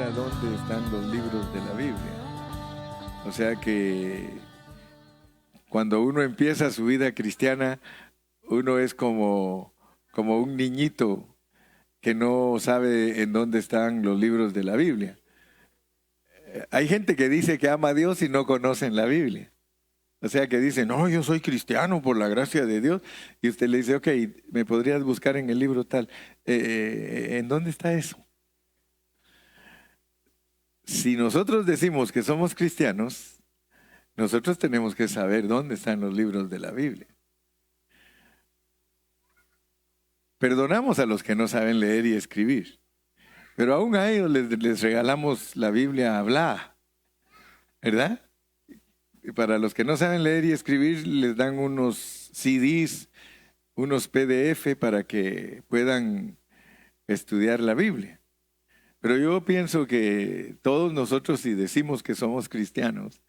sabía dónde están los libros de la Biblia. O sea que cuando uno empieza su vida cristiana, uno es como un niñito que no sabe en dónde están los libros de la Biblia. Hay gente que dice que ama a Dios y no conocen la Biblia. O sea que dice, no, yo soy cristiano por la gracia de Dios. Y usted le dice, ok, ¿me podrías buscar en el libro tal? ¿En dónde está eso? Si nosotros decimos que somos cristianos, nosotros tenemos que saber dónde están los libros de la Biblia. Perdonamos a los que no saben leer y escribir, pero aún a ellos les regalamos la Biblia hablada, ¿verdad? Y para los que no saben leer y escribir, les dan unos CDs, unos PDF para que puedan estudiar la Biblia. Pero yo pienso que todos nosotros, si decimos que somos cristianos,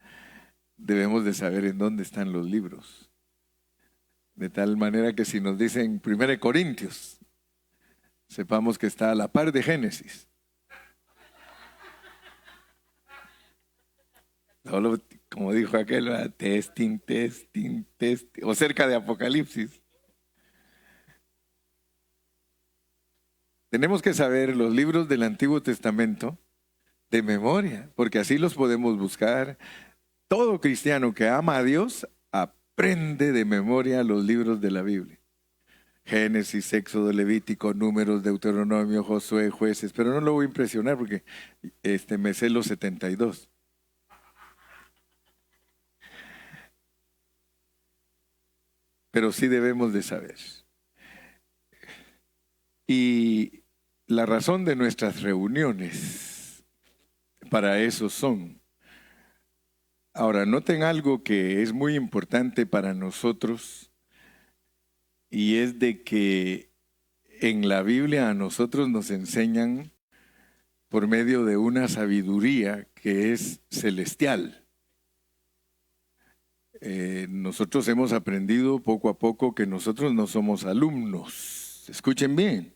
debemos de saber en dónde están los libros. De tal manera que si nos dicen 1 Corintios, sepamos que está a la par de Génesis. Solo, como dijo aquel, testing, testing, testing, o cerca de Apocalipsis. Tenemos que saber los libros del Antiguo Testamento de memoria, porque así los podemos buscar. Todo cristiano que ama a Dios aprende de memoria los libros de la Biblia. Génesis, Éxodo, Levítico, Números, Deuteronomio, Josué, Jueces, pero no lo voy a impresionar porque me sé los 72. Pero sí debemos de saber. Y la razón de nuestras reuniones para eso son. Ahora, noten algo que es muy importante para nosotros y es de que en la Biblia a nosotros nos enseñan por medio de una sabiduría que es celestial. Nosotros hemos aprendido poco a poco que nosotros no somos alumnos. Escuchen bien,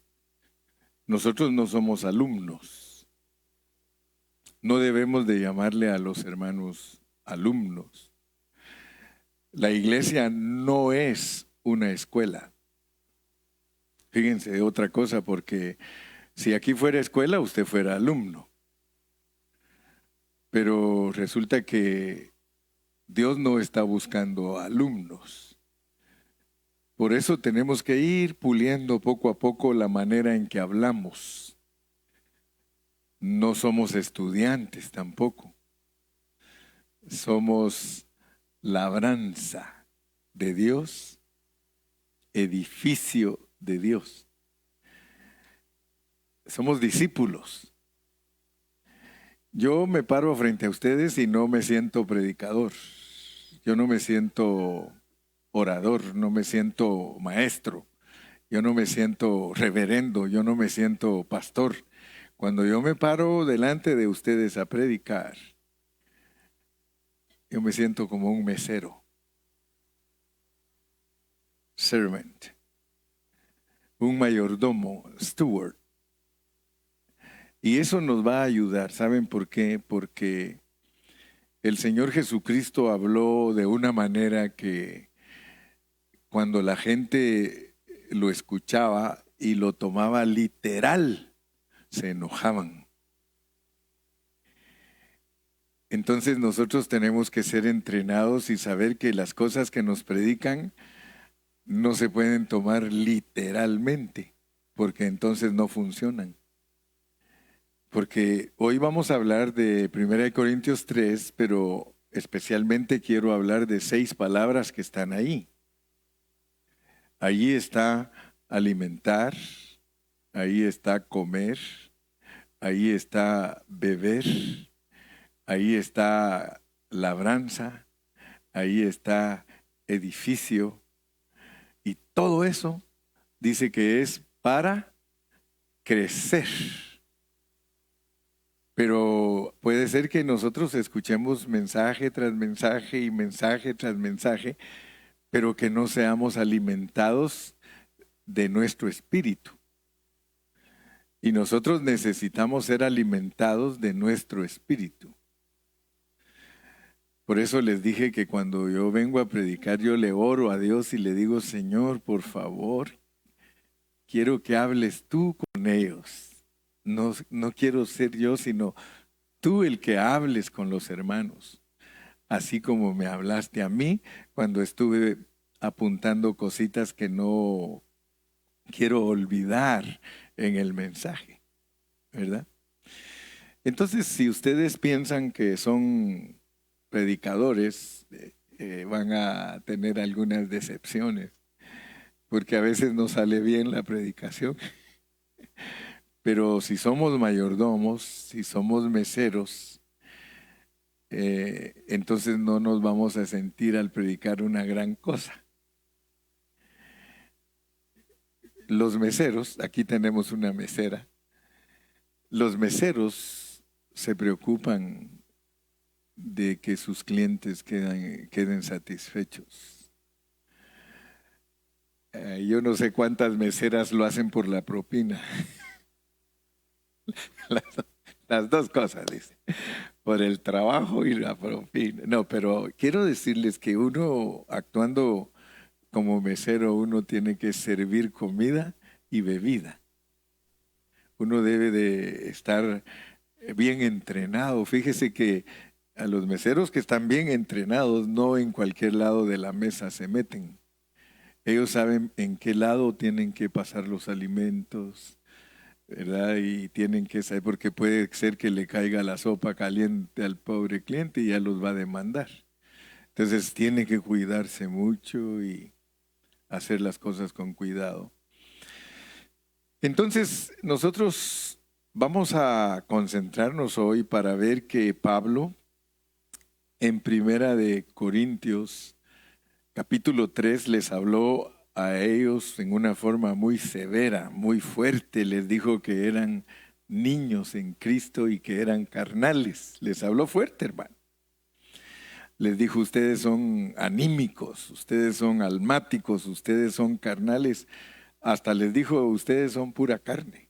nosotros no somos alumnos. No debemos de llamarle a los hermanos alumnos. La iglesia no es una escuela. Fíjense otra cosa, porque si aquí fuera escuela, usted fuera alumno. Pero resulta que Dios no está buscando alumnos. Por eso tenemos que ir puliendo poco a poco la manera en que hablamos. No somos estudiantes tampoco. Somos labranza de Dios, edificio de Dios. Somos discípulos. Yo me paro frente a ustedes y no me siento predicador. Yo no me siento orador, no me siento maestro. Yo no me siento reverendo, yo no me siento pastor. Cuando yo me paro delante de ustedes a predicar, yo me siento como un mesero. Servant. Un mayordomo, steward. Y eso nos va a ayudar. ¿Saben por qué? Porque el Señor Jesucristo habló de una manera que cuando la gente lo escuchaba y lo tomaba literal, se enojaban. Entonces nosotros tenemos que ser entrenados y saber que las cosas que nos predican no se pueden tomar literalmente, porque entonces no funcionan. Porque hoy vamos a hablar de 1 Corintios 3, pero especialmente quiero hablar de 6 palabras que están ahí. Allí está alimentar, ahí está comer, ahí está beber, ahí está labranza, ahí está edificio. Y todo eso dice que es para crecer. Pero puede ser que nosotros escuchemos mensaje tras mensaje y mensaje tras mensaje, pero que no seamos alimentados de nuestro espíritu. Y nosotros necesitamos ser alimentados de nuestro espíritu. Por eso les dije que cuando yo vengo a predicar, yo le oro a Dios y le digo, Señor, por favor, quiero que hables tú con ellos. No quiero ser yo, sino tú el que hables con los hermanos. Así como me hablaste a mí cuando estuve apuntando cositas que no quiero olvidar en el mensaje, ¿verdad? Entonces, si ustedes piensan que son predicadores, van a tener algunas decepciones, porque a veces no sale bien la predicación. Pero si somos mayordomos, si somos meseros, entonces no nos vamos a sentir al predicar una gran cosa. Los meseros, aquí tenemos una mesera, los meseros se preocupan de que sus clientes queden satisfechos. Yo no sé cuántas meseras lo hacen por la propina. Las dos cosas, dice. Por el trabajo y la propina. No, pero quiero decirles que uno actuando como mesero, uno tiene que servir comida y bebida. Uno debe de estar bien entrenado. Fíjese que a los meseros que están bien entrenados, no en cualquier lado de la mesa se meten. Ellos saben en qué lado tienen que pasar los alimentos, ¿verdad? Y tienen que saber, porque puede ser que le caiga la sopa caliente al pobre cliente y ya los va a demandar. Entonces tiene que cuidarse mucho y hacer las cosas con cuidado. Entonces nosotros vamos a concentrarnos hoy para ver que Pablo en Primera de Corintios capítulo 3 les habló a ellos en una forma muy severa, muy fuerte. Les dijo que eran niños en Cristo y que eran carnales. Les habló fuerte, hermano. Les dijo, ustedes son anímicos, ustedes son almáticos, ustedes son carnales. Hasta les dijo, ustedes son pura carne.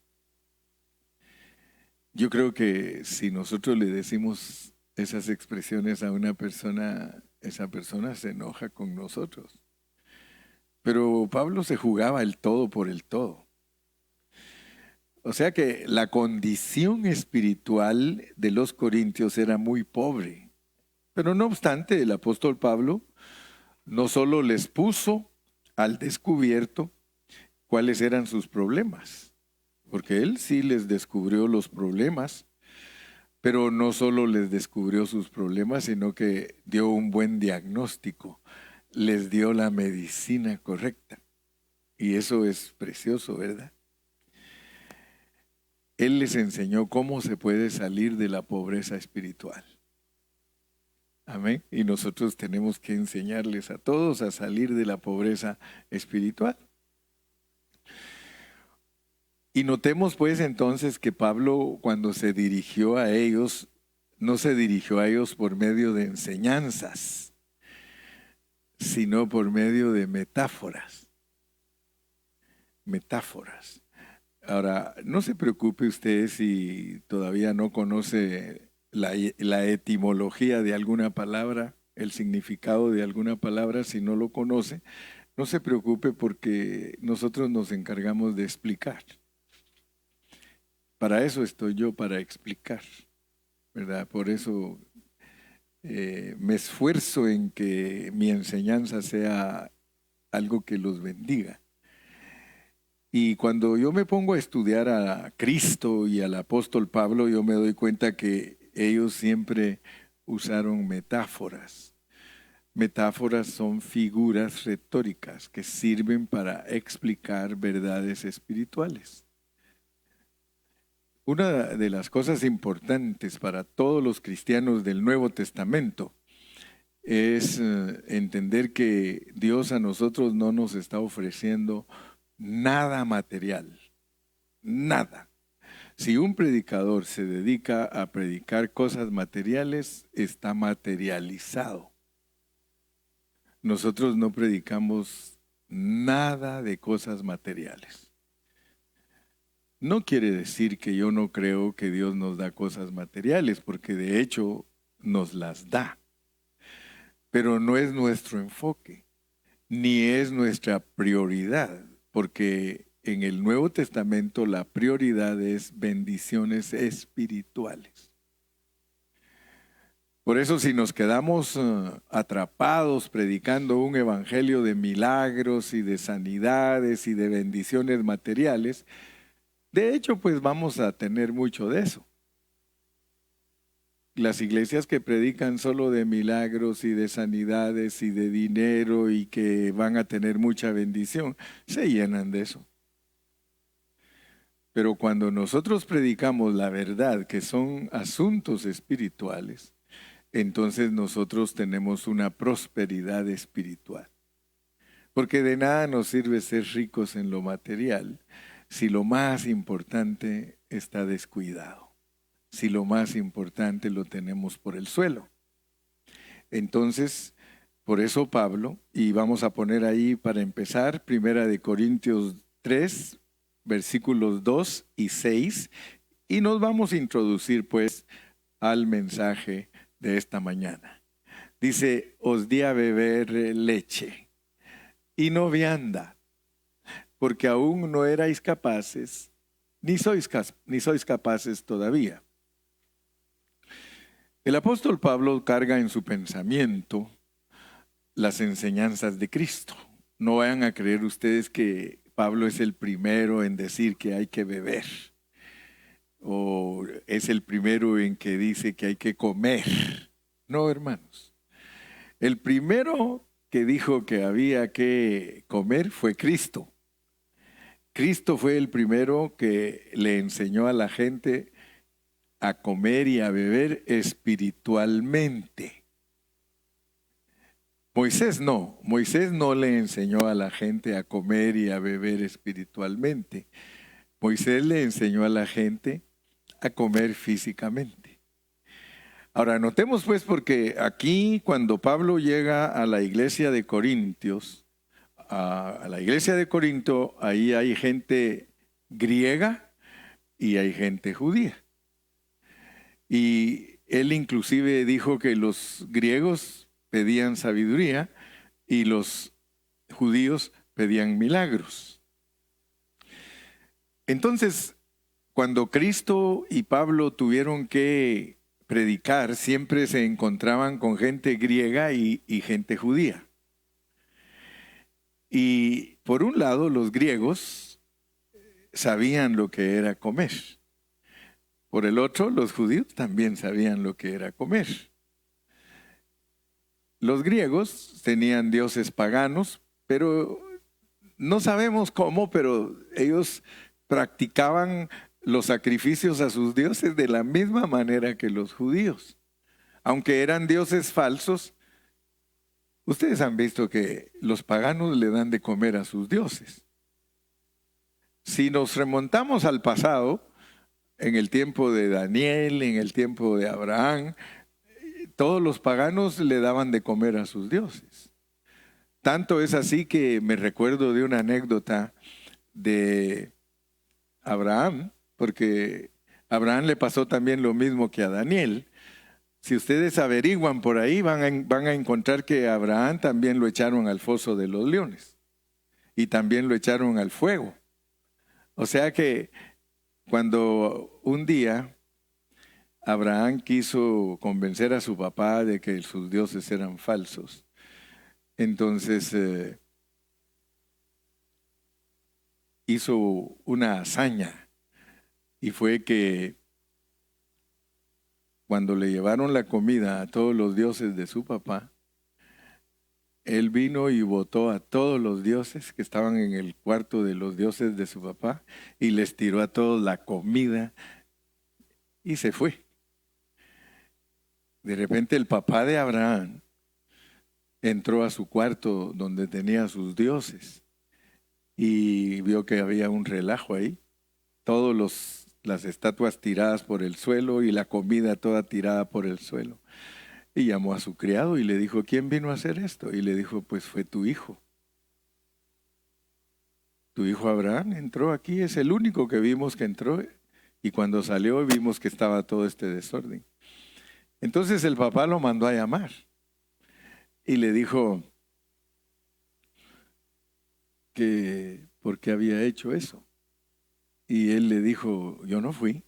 Yo creo que si nosotros le decimos esas expresiones a una persona, esa persona se enoja con nosotros. Pero Pablo se jugaba el todo por el todo. O sea que la condición espiritual de los corintios era muy pobre. Pero no obstante, el apóstol Pablo no solo les puso al descubierto cuáles eran sus problemas, porque él sí les descubrió los problemas, pero no solo les descubrió sus problemas, sino que dio un buen diagnóstico, les dio la medicina correcta. Y eso es precioso, ¿verdad? Él les enseñó cómo se puede salir de la pobreza espiritual. Amén. Y nosotros tenemos que enseñarles a todos a salir de la pobreza espiritual. Y notemos pues entonces que Pablo, cuando se dirigió a ellos, no se dirigió a ellos por medio de enseñanzas, sino por medio de metáforas. Metáforas. Ahora, no se preocupe usted si todavía no conoce la etimología de alguna palabra, el significado de alguna palabra, si no lo conoce, no se preocupe porque nosotros nos encargamos de explicar. Para eso estoy yo, para explicar, ¿verdad? Por eso me esfuerzo en que mi enseñanza sea algo que los bendiga. Y cuando yo me pongo a estudiar a Cristo y al apóstol Pablo, yo me doy cuenta que ellos siempre usaron metáforas. Metáforas son figuras retóricas que sirven para explicar verdades espirituales. Una de las cosas importantes para todos los cristianos del Nuevo Testamento es entender que Dios a nosotros no nos está ofreciendo nada material, nada. Si un predicador se dedica a predicar cosas materiales, está materializado. Nosotros no predicamos nada de cosas materiales. No quiere decir que yo no creo que Dios nos da cosas materiales, porque de hecho nos las da. Pero no es nuestro enfoque, ni es nuestra prioridad, porque en el Nuevo Testamento la prioridad es bendiciones espirituales. Por eso si nos quedamos atrapados predicando un evangelio de milagros y de sanidades y de bendiciones materiales, de hecho pues vamos a tener mucho de eso. Las iglesias que predican solo de milagros y de sanidades y de dinero y que van a tener mucha bendición, se llenan de eso. Pero cuando nosotros predicamos la verdad, que son asuntos espirituales, entonces nosotros tenemos una prosperidad espiritual. Porque de nada nos sirve ser ricos en lo material si lo más importante está descuidado, si lo más importante lo tenemos por el suelo. Entonces, por eso Pablo, y vamos a poner ahí para empezar, 1 Corintios 3, versículos 2 y 6, y nos vamos a introducir pues al mensaje de esta mañana. Dice, os di a beber leche y no vianda, porque aún no erais capaces, ni sois capaces todavía. El apóstol Pablo carga en su pensamiento las enseñanzas de Cristo. No vayan a creer ustedes que Pablo es el primero en decir que hay que beber, o es el primero en que dice que hay que comer. No, hermanos. El primero que dijo que había que comer fue Cristo. Cristo fue el primero que le enseñó a la gente a comer y a beber espiritualmente. Moisés no le enseñó a la gente a comer y a beber espiritualmente. Moisés le enseñó a la gente a comer físicamente. Ahora, notemos pues, porque aquí cuando Pablo llega a la iglesia de Corintios, a la iglesia de Corinto, ahí hay gente griega y hay gente judía. Y él inclusive dijo que los griegos pedían sabiduría y los judíos pedían milagros. Entonces, cuando Cristo y Pablo tuvieron que predicar, siempre se encontraban con gente griega y gente judía. Y por un lado, los griegos sabían lo que era comer. Por el otro, los judíos también sabían lo que era comer. Los griegos tenían dioses paganos, pero no sabemos cómo, pero ellos practicaban los sacrificios a sus dioses de la misma manera que los judíos. Aunque eran dioses falsos, ustedes han visto que los paganos le dan de comer a sus dioses. Si nos remontamos al pasado, en el tiempo de Daniel, en el tiempo de Abraham, todos los paganos le daban de comer a sus dioses. Tanto es así que me recuerdo de una anécdota de Abraham, porque a Abraham le pasó también lo mismo que a Daniel. Si ustedes averiguan por ahí, van a encontrar que a Abraham también lo echaron al foso de los leones y también lo echaron al fuego. O sea que cuando un día Abraham quiso convencer a su papá de que sus dioses eran falsos, entonces hizo una hazaña, y fue que cuando le llevaron la comida a todos los dioses de su papá, él vino y botó a todos los dioses que estaban en el cuarto de los dioses de su papá y les tiró a todos la comida y se fue. De repente el papá de Abraham entró a su cuarto donde tenía sus dioses y vio que había un relajo ahí. Todas las estatuas tiradas por el suelo y la comida toda tirada por el suelo. Y llamó a su criado y le dijo, ¿quién vino a hacer esto? Y le dijo, pues fue tu hijo. tu hijo Abraham entró aquí, es el único que vimos que entró, y cuando salió vimos que estaba todo este desorden. Entonces el papá lo mandó a llamar y le dijo que por qué había hecho eso. Y él le dijo, yo no fui.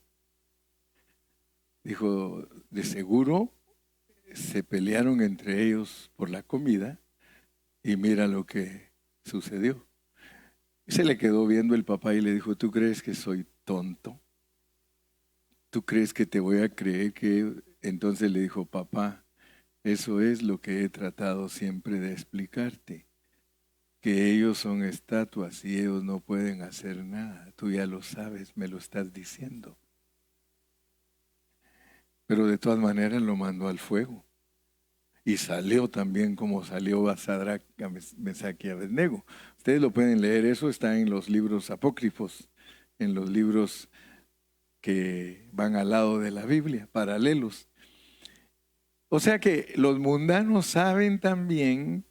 Dijo, de seguro se pelearon entre ellos por la comida y mira lo que sucedió. Y se le quedó viendo el papá y le dijo, ¿tú crees que soy tonto? ¿Tú crees que te voy a creer que...? Entonces le dijo, papá, eso es lo que he tratado siempre de explicarte, que ellos son estatuas y ellos no pueden hacer nada. Tú ya lo sabes, me lo estás diciendo. Pero de todas maneras lo mandó al fuego. Y salió también como salió a Sadrach, a Mesach y Abednego. Ustedes lo pueden leer, eso está en los libros apócrifos, en los libros que van al lado de la Biblia, paralelos. O sea que los mundanos saben también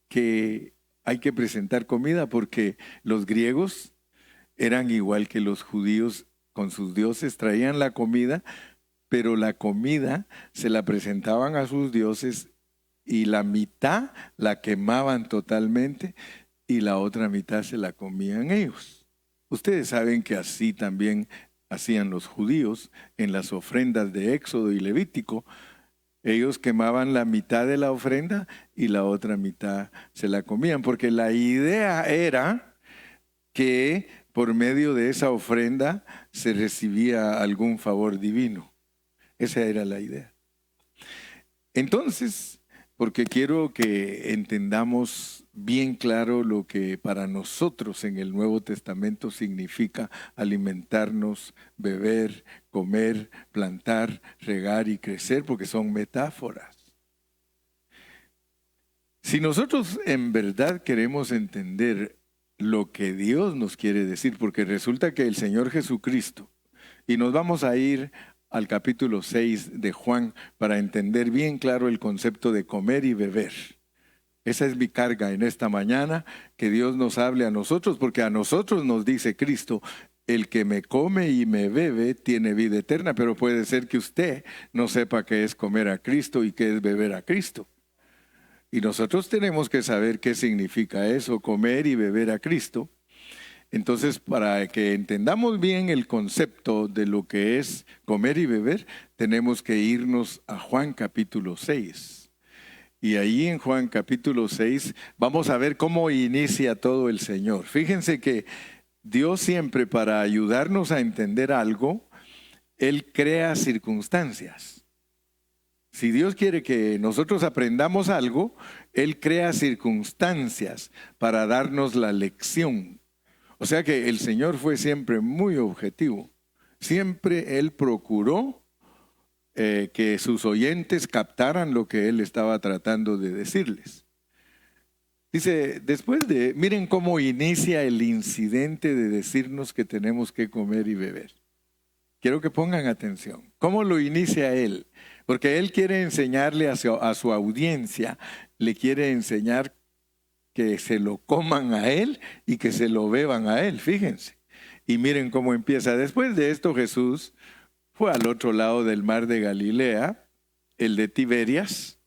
que hay que presentar comida, porque los griegos eran igual que los judíos con sus dioses, traían la comida, pero la comida se la presentaban a sus dioses y la mitad la quemaban totalmente y la otra mitad se la comían ellos. Ustedes saben que así también hacían los judíos en las ofrendas de Éxodo y Levítico. Ellos quemaban la mitad de la ofrenda y la otra mitad se la comían, porque la idea era que por medio de esa ofrenda se recibía algún favor divino. Esa era la idea. Entonces, porque quiero que entendamos bien claro lo que para nosotros en el Nuevo Testamento significa alimentarnos, beber, comer, plantar, regar y crecer, porque son metáforas. Si nosotros en verdad queremos entender lo que Dios nos quiere decir, porque resulta que el Señor Jesucristo, y nos vamos a ir al capítulo 6 de Juan para entender bien claro el concepto de comer y beber. Esa es mi carga en esta mañana, que Dios nos hable a nosotros, porque a nosotros nos dice Cristo, el que me come y me bebe tiene vida eterna, pero puede ser que usted no sepa qué es comer a Cristo y qué es beber a Cristo. Y nosotros tenemos que saber qué significa eso, comer y beber a Cristo. Entonces, para que entendamos bien el concepto de lo que es comer y beber, tenemos que irnos a Juan capítulo 6. Y ahí en Juan capítulo 6 vamos a ver cómo inicia todo el Señor. Fíjense que Dios siempre, para ayudarnos a entender algo, Él crea circunstancias. Si Dios quiere que nosotros aprendamos algo, Él crea circunstancias para darnos la lección. O sea que el Señor fue siempre muy objetivo. Siempre Él procuró que sus oyentes captaran lo que Él estaba tratando de decirles. Dice, miren cómo inicia el incidente de decirnos que tenemos que comer y beber. Quiero que pongan atención. ¿Cómo lo inicia Él? Porque Él quiere enseñarle a su audiencia, le quiere enseñar que se lo coman a Él y que se lo beban a Él, fíjense. Y miren cómo empieza. Después de esto Jesús fue al otro lado del mar de Galilea, el de Tiberias,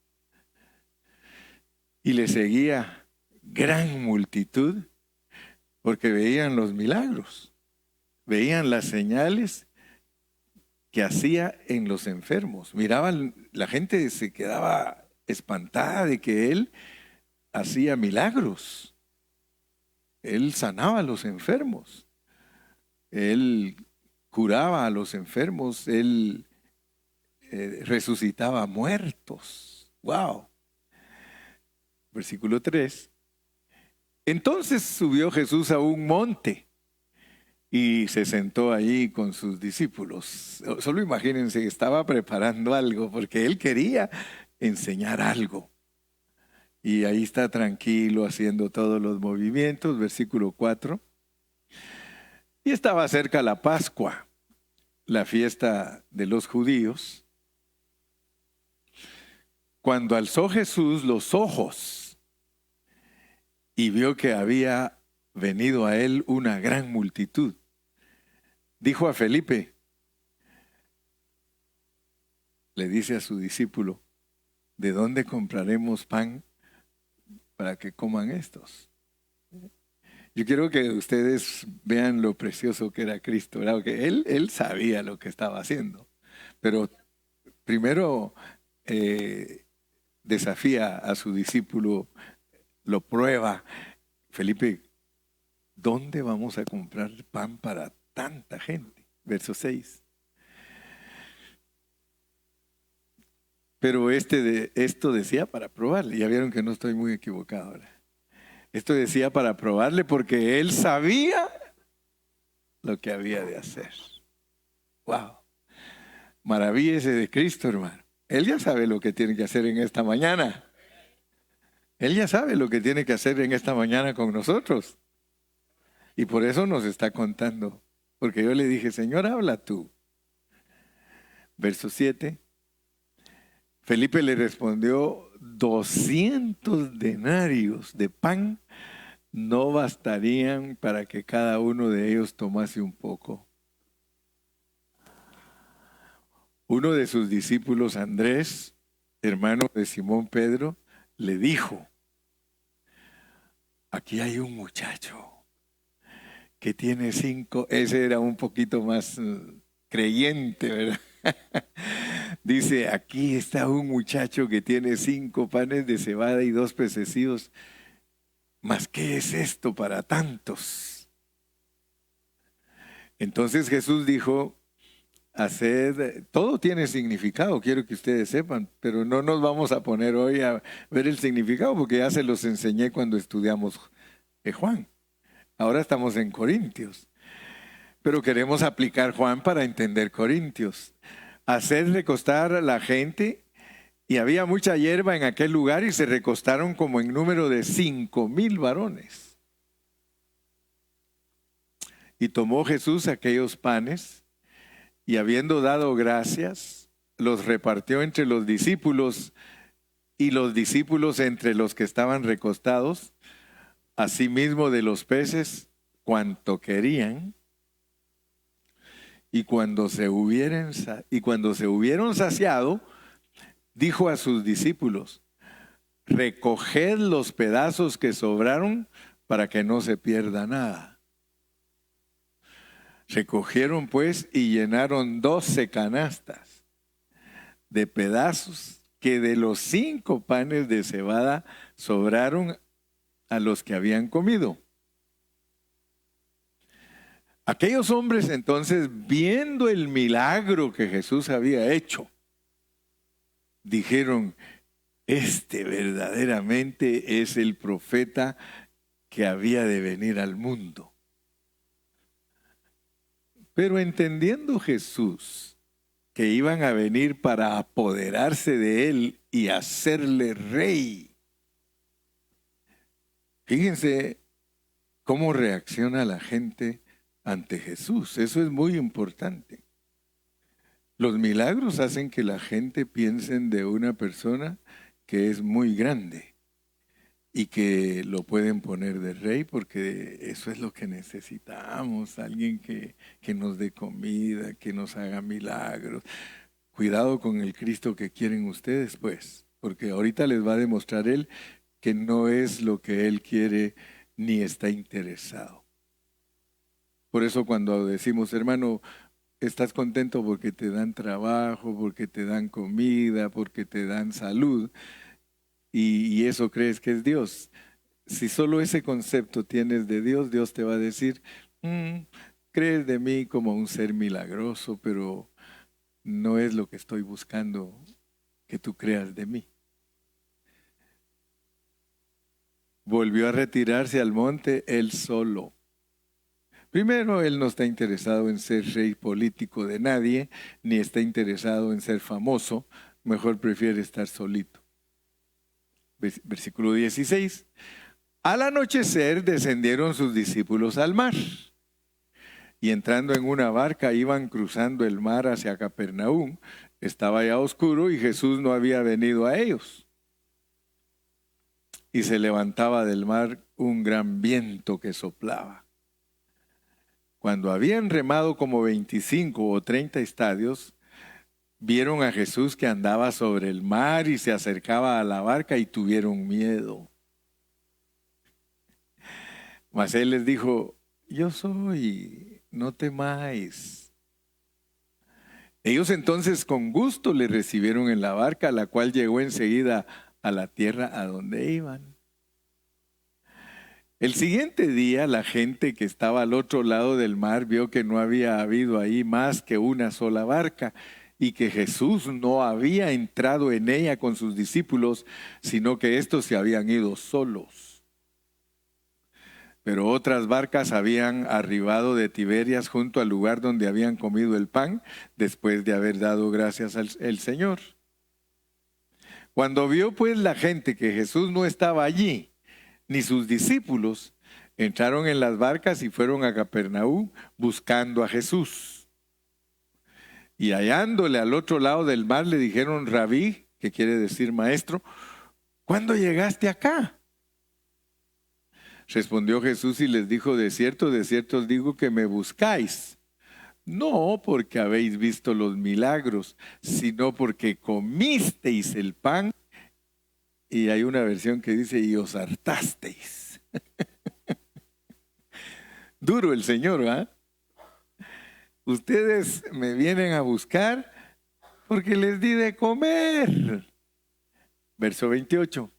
y le seguía gran multitud porque veían los milagros, veían las señales que hacía en los enfermos. Miraban, la gente se quedaba espantada de que Él hacía milagros. Él sanaba a los enfermos. Él curaba a los enfermos. Él resucitaba muertos. ¡Wow! Versículo 3. Entonces subió Jesús a un monte y se sentó allí con sus discípulos. Solo imagínense que estaba preparando algo porque Él quería enseñar algo. Y ahí está tranquilo haciendo todos los movimientos, versículo 4. Y estaba cerca la Pascua, la fiesta de los judíos, cuando alzó Jesús los ojos y vio que había venido a él una gran multitud. Dijo a Felipe, le dice a su discípulo, ¿de dónde compraremos pan para que coman estos? Yo quiero que ustedes vean lo precioso que era Cristo, ¿verdad? Porque él sabía lo que estaba haciendo, pero primero desafía a su discípulo, lo prueba. Felipe, ¿dónde vamos a comprar pan para tanta gente? Verso 6. Pero esto decía para probarle. Ya vieron que no estoy muy equivocado ahora. Esto decía para probarle porque él sabía lo que había de hacer. ¡Wow! Maravíllese de Cristo, hermano. Él ya sabe lo que tiene que hacer en esta mañana. Él ya sabe lo que tiene que hacer en esta mañana con nosotros. Y por eso nos está contando. Porque yo le dije, Señor, habla tú. Verso 7. Felipe le respondió, 200 denarios de pan no bastarían para que cada uno de ellos tomase un poco. Uno de sus discípulos, Andrés, hermano de Simón Pedro, le dijo, aquí hay un muchacho que tiene 5, ese era un poquito más creyente, ¿verdad? Dice, aquí está un muchacho que tiene 5 panes de cebada y 2 pececillos. ¿Mas qué es esto para tantos? Entonces Jesús dijo, todo tiene significado, quiero que ustedes sepan, pero no nos vamos a poner hoy a ver el significado porque ya se los enseñé cuando estudiamos Juan. Ahora estamos en Corintios, pero queremos aplicar Juan para entender Corintios. Hacer recostar a la gente, y había mucha hierba en aquel lugar y se recostaron como en número de 5,000 varones. Y tomó Jesús aquellos panes y habiendo dado gracias, los repartió entre los discípulos y los discípulos entre los que estaban recostados, asimismo de los peces cuanto querían. Y cuando se hubieron saciado, dijo a sus discípulos, recoged los pedazos que sobraron para que no se pierda nada. Recogieron pues y llenaron 12 canastas de pedazos que de los 5 panes de cebada sobraron a los que habían comido. Aquellos hombres entonces, viendo el milagro que Jesús había hecho, dijeron, este verdaderamente es el profeta que había de venir al mundo. Pero entendiendo Jesús que iban a venir para apoderarse de él y hacerle rey, fíjense cómo reacciona la gente ante Jesús. Eso es muy importante. Los milagros hacen que la gente piense de una persona que es muy grande y que lo pueden poner de rey, porque eso es lo que necesitamos, alguien que nos dé comida, que nos haga milagros. Cuidado con el Cristo que quieren ustedes, pues, porque ahorita les va a demostrar él que no es lo que él quiere ni está interesado. Por eso cuando decimos, hermano, estás contento porque te dan trabajo, porque te dan comida, porque te dan salud, y eso crees que es Dios. Si solo ese concepto tienes de Dios, Dios te va a decir, crees de mí como un ser milagroso, pero no es lo que estoy buscando que tú creas de mí. Volvió a retirarse al monte él solo. Primero, él no está interesado en ser rey político de nadie, ni está interesado en ser famoso, mejor prefiere estar solito. Versículo 16. Al anochecer descendieron sus discípulos al mar, y entrando en una barca iban cruzando el mar hacia Capernaum. Estaba ya oscuro y Jesús no había venido a ellos. y se levantaba del mar un gran viento que soplaba. Cuando habían remado como 25 o 30 estadios, vieron a Jesús que andaba sobre el mar y se acercaba a la barca y tuvieron miedo. Mas él les dijo: yo soy, no temáis. Ellos entonces con gusto le recibieron en la barca, la cual llegó enseguida a la tierra a donde iban. El siguiente día la gente que estaba al otro lado del mar vio que no había habido ahí más que una sola barca y que Jesús no había entrado en ella con sus discípulos, sino que éstos se habían ido solos. Pero otras barcas habían arribado de Tiberias junto al lugar donde habían comido el pan después de haber dado gracias al Señor. Cuando vio pues la gente que Jesús no estaba allí, ni sus discípulos, entraron en las barcas y fueron a Capernaúm buscando a Jesús. Y hallándole al otro lado del mar le dijeron: Rabí, que quiere decir maestro, ¿cuándo llegaste acá? Respondió Jesús y les dijo: de cierto os digo que me buscáis, no porque habéis visto los milagros, sino porque comisteis el pan. Y hay una versión que dice: y os hartasteis. Duro el Señor, ¿ah? Ustedes me vienen a buscar porque les di de comer. Verso 28.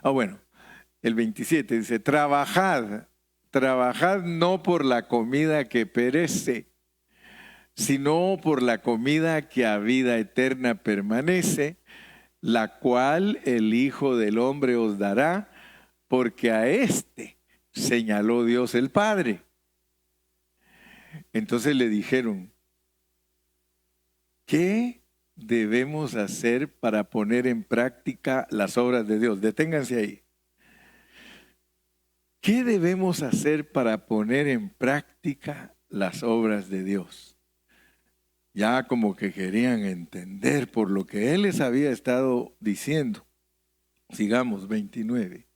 Bueno, el 27 dice: trabajad no por la comida que perece, sino por la comida que a vida eterna permanece, la cual el Hijo del Hombre os dará, porque a éste señaló Dios el Padre. Entonces le dijeron: ¿qué debemos hacer para poner en práctica las obras de Dios? Deténganse ahí. ¿Qué debemos hacer para poner en práctica las obras de Dios? Ya como que querían entender por lo que Él les había estado diciendo. Sigamos, 29.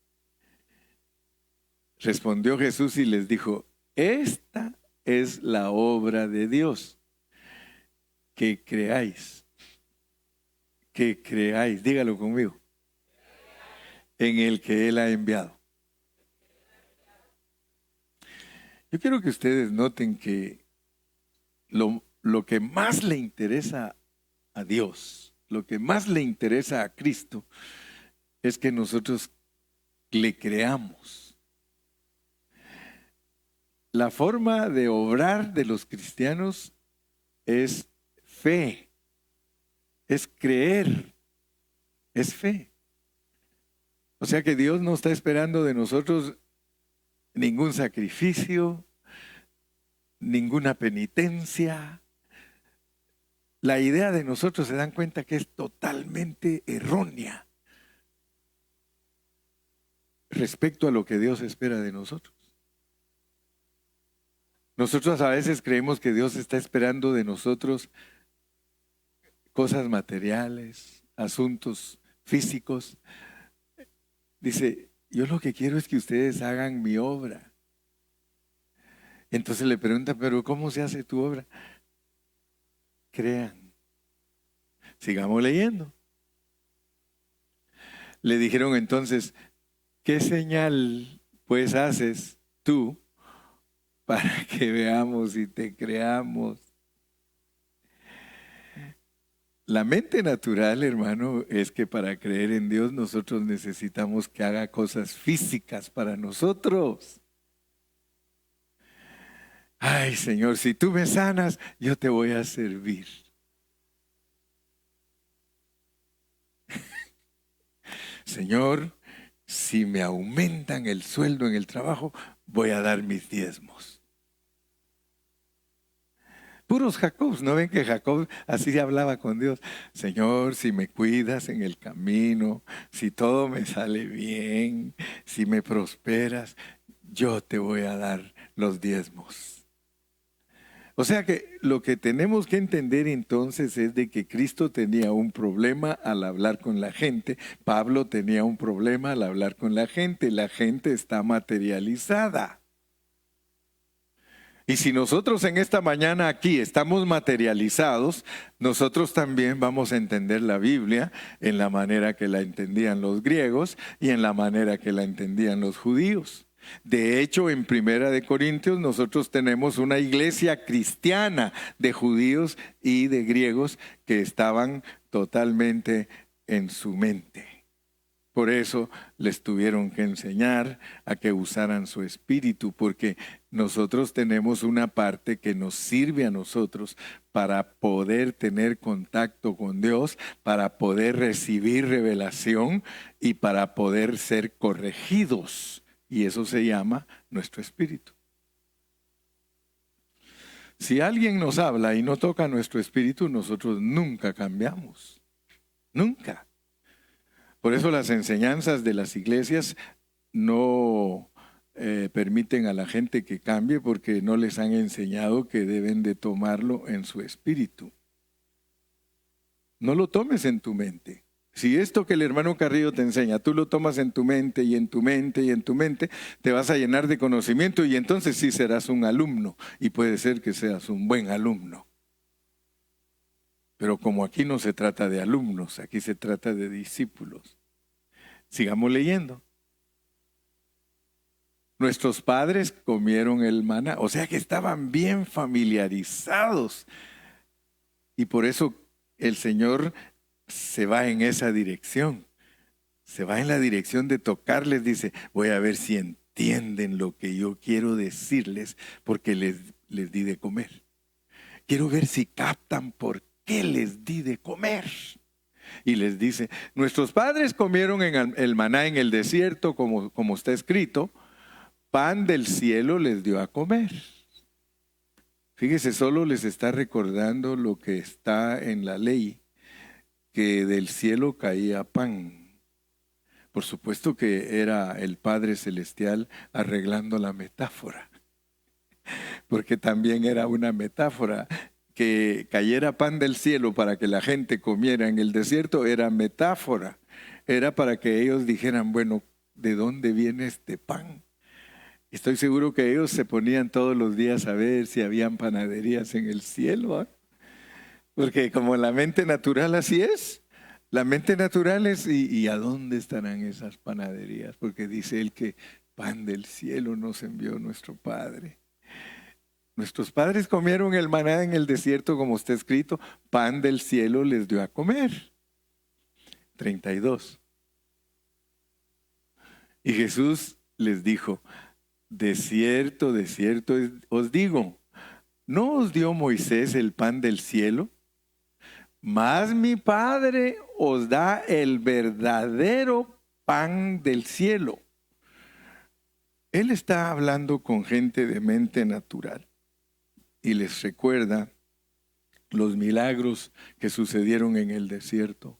Respondió Jesús y les dijo: esta es la obra de Dios, que creáis, dígalo conmigo, en el que Él ha enviado. Yo quiero que ustedes noten que lo que más le interesa a Dios, lo que más le interesa a Cristo, es que nosotros le creamos. La forma de obrar de los cristianos es fe, es creer, es fe. O sea que Dios no está esperando de nosotros ningún sacrificio, ninguna penitencia. La idea de nosotros, se dan cuenta que es totalmente errónea respecto a lo que Dios espera de nosotros. Nosotros a veces creemos que Dios está esperando de nosotros cosas materiales, asuntos físicos. Dice: yo lo que quiero es que ustedes hagan mi obra. Entonces le pregunta: pero ¿cómo se hace tu obra? Crean. Sigamos leyendo. Le dijeron entonces: ¿qué señal pues haces tú para que veamos y te creamos? La mente natural, hermano, es que para creer en Dios nosotros necesitamos que haga cosas físicas para nosotros. Ay, Señor, si tú me sanas, yo te voy a servir. Señor, si me aumentan el sueldo en el trabajo, voy a dar mis diezmos. Puros Jacobs, ¿no ven que Jacob así hablaba con Dios? Señor, si me cuidas en el camino, si todo me sale bien, si me prosperas, yo te voy a dar los diezmos. O sea que lo que tenemos que entender entonces es de que Cristo tenía un problema al hablar con la gente, Pablo tenía un problema al hablar con la gente está materializada. Y si nosotros en esta mañana aquí estamos materializados, nosotros también vamos a entender la Biblia en la manera que la entendían los griegos y en la manera que la entendían los judíos. De hecho, en Primera de Corintios nosotros tenemos una iglesia cristiana de judíos y de griegos que estaban totalmente en su mente. Por eso les tuvieron que enseñar a que usaran su espíritu, porque nosotros tenemos una parte que nos sirve a nosotros para poder tener contacto con Dios, para poder recibir revelación y para poder ser corregidos. Y eso se llama nuestro espíritu. Si alguien nos habla y no toca nuestro espíritu, nosotros nunca cambiamos. Nunca. Por eso las enseñanzas de las iglesias no permiten a la gente que cambie porque no les han enseñado que deben de tomarlo en su espíritu. No lo tomes en tu mente. Si esto que el hermano Carrillo te enseña, tú lo tomas en tu mente y en tu mente y en tu mente, te vas a llenar de conocimiento y entonces sí serás un alumno y puede ser que seas un buen alumno. Pero como aquí no se trata de alumnos, aquí se trata de discípulos. Sigamos leyendo. Nuestros padres comieron el maná, o sea que estaban bien familiarizados. Y por eso el Señor se va en esa dirección. Se va en la dirección de tocarles, dice, voy a ver si entienden lo que yo quiero decirles porque les di de comer. Quiero ver si captan por qué les di de comer. Y les dice, nuestros padres comieron el maná en el desierto, como está escrito, pan del cielo les dio a comer. Fíjese, solo les está recordando lo que está en la ley, que del cielo caía pan. Por supuesto que era el Padre Celestial arreglando la metáfora, porque también era una metáfora. Que cayera pan del cielo para que la gente comiera en el desierto era metáfora. Era para que ellos dijeran, bueno, ¿de dónde viene este pan? Estoy seguro que ellos se ponían todos los días a ver si habían panaderías en el cielo, ¿eh? Porque como la mente natural así es. La mente natural es, ¿y a dónde estarán esas panaderías? Porque dice él que pan del cielo nos envió nuestro Padre. Nuestros padres comieron el maná en el desierto, como está escrito, pan del cielo les dio a comer. 32. Y Jesús les dijo, de cierto os digo, ¿no os dio Moisés el pan del cielo? Mas mi Padre os da el verdadero pan del cielo. Él está hablando con gente de mente natural. Y les recuerda los milagros que sucedieron en el desierto.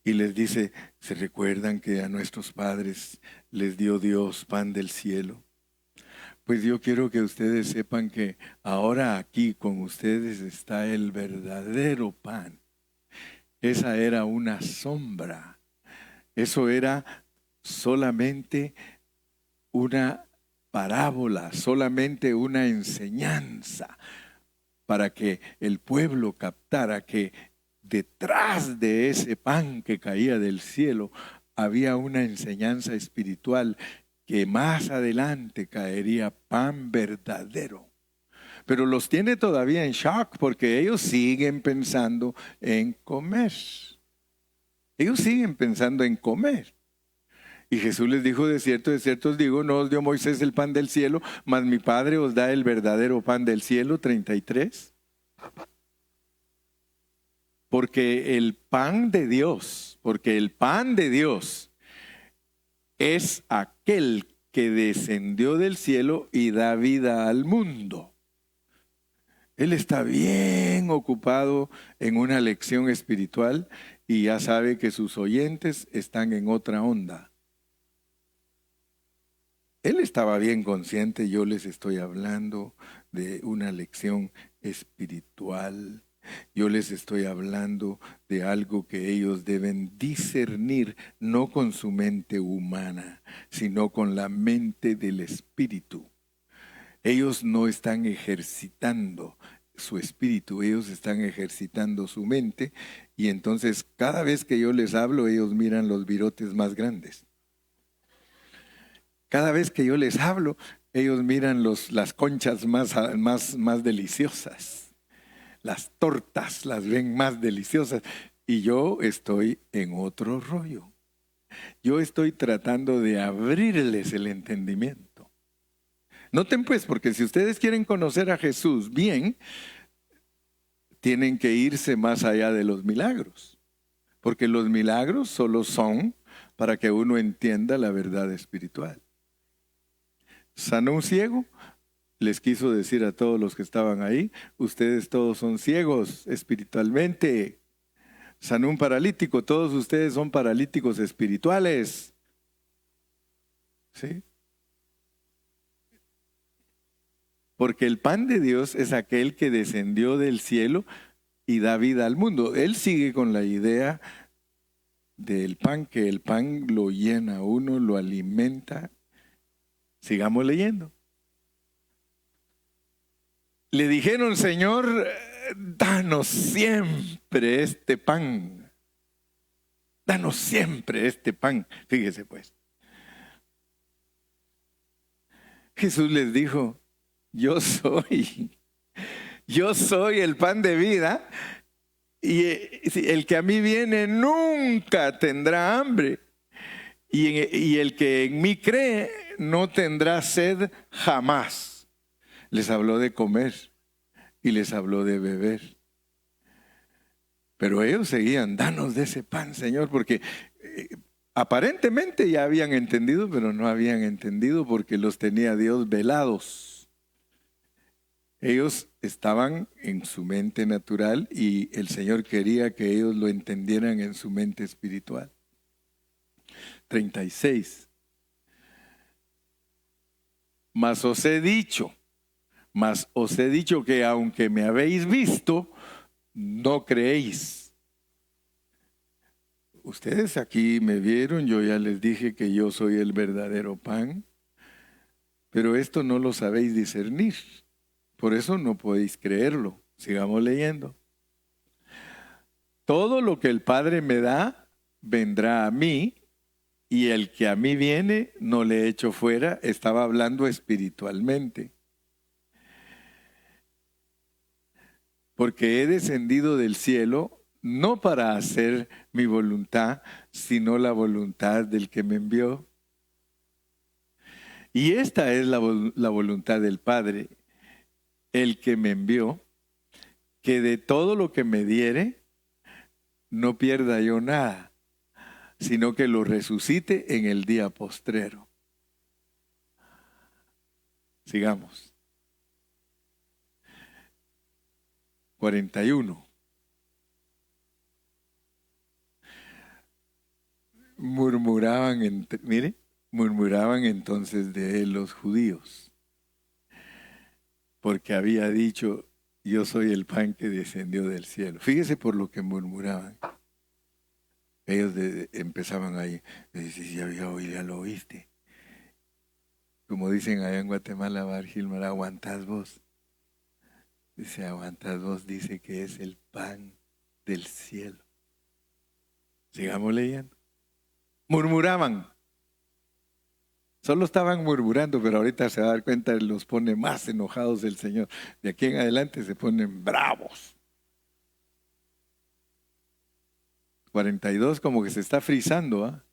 Y les dice, ¿se recuerdan que a nuestros padres les dio Dios pan del cielo? Pues yo quiero que ustedes sepan que ahora aquí con ustedes está el verdadero pan. Esa era una sombra. Eso era solamente una parábola, solamente una enseñanza para que el pueblo captara que detrás de ese pan que caía del cielo había una enseñanza espiritual que más adelante caería pan verdadero. Pero los tiene todavía en shock porque ellos siguen pensando en comer. Ellos siguen pensando en comer. Y Jesús les dijo, de cierto os digo, no os dio Moisés el pan del cielo, mas mi Padre os da el verdadero pan del cielo. 33. Porque el pan de Dios es aquel que descendió del cielo y da vida al mundo. Él está bien ocupado en una lección espiritual y ya sabe que sus oyentes están en otra onda. Él estaba bien consciente, yo les estoy hablando de una lección espiritual. Yo les estoy hablando de algo que ellos deben discernir, no con su mente humana, sino con la mente del Espíritu. Ellos no están ejercitando su espíritu, ellos están ejercitando su mente, y entonces cada vez que yo les hablo, ellos miran los virotes más grandes. Cada vez que yo les hablo, ellos miran las conchas más deliciosas. Las tortas las ven más deliciosas. Y yo estoy en otro rollo. Yo estoy tratando de abrirles el entendimiento. Noten pues, porque si ustedes quieren conocer a Jesús bien, tienen que irse más allá de los milagros. Porque los milagros solo son para que uno entienda la verdad espiritual. Sanó un ciego, les quiso decir a todos los que estaban ahí, ustedes todos son ciegos espiritualmente. Sanó un paralítico, todos ustedes son paralíticos espirituales. ¿Sí? Porque el pan de Dios es aquel que descendió del cielo y da vida al mundo. Él sigue con la idea del pan, que el pan lo llena a uno, lo alimenta. Sigamos leyendo. Le dijeron, Señor, danos siempre este pan. Danos siempre este pan. Fíjese pues. Jesús les dijo, yo soy el pan de vida, y el que a mí viene nunca tendrá hambre, y el que en mí cree no tendrá sed jamás. Les habló de comer y les habló de beber. Pero ellos seguían, danos de ese pan, Señor, porque aparentemente ya habían entendido, pero no habían entendido porque los tenía Dios velados. Ellos estaban en su mente natural y el Señor quería que ellos lo entendieran en su mente espiritual. 36. Mas os he dicho que aunque me habéis visto, no creéis. Ustedes aquí me vieron, yo ya les dije que yo soy el verdadero pan, pero esto no lo sabéis discernir. Por eso no podéis creerlo. Sigamos leyendo. Todo lo que el Padre me da, vendrá a mí, y el que a mí viene, no le echo fuera. Estaba hablando espiritualmente. Porque he descendido del cielo, no para hacer mi voluntad, sino la voluntad del que me envió. Y esta es la voluntad del Padre, el que me envió, que de todo lo que me diere, no pierda yo nada, sino que lo resucite en el día postrero. Sigamos. 41. Murmuraban entonces de él los judíos, porque había dicho, yo soy el pan que descendió del cielo. Fíjese por lo que murmuraban. Ellos empezaban ahí, ya lo oíste. Como dicen allá en Guatemala, Bar Gilmar, aguantás vos. Dice, aguantás vos, dice que es el pan del cielo. Sigamos leyendo. Murmuraban. Solo estaban murmurando, pero ahorita se va a dar cuenta, los pone más enojados el Señor. De aquí en adelante se ponen bravos. 42 como que se está frizando, ¿ah?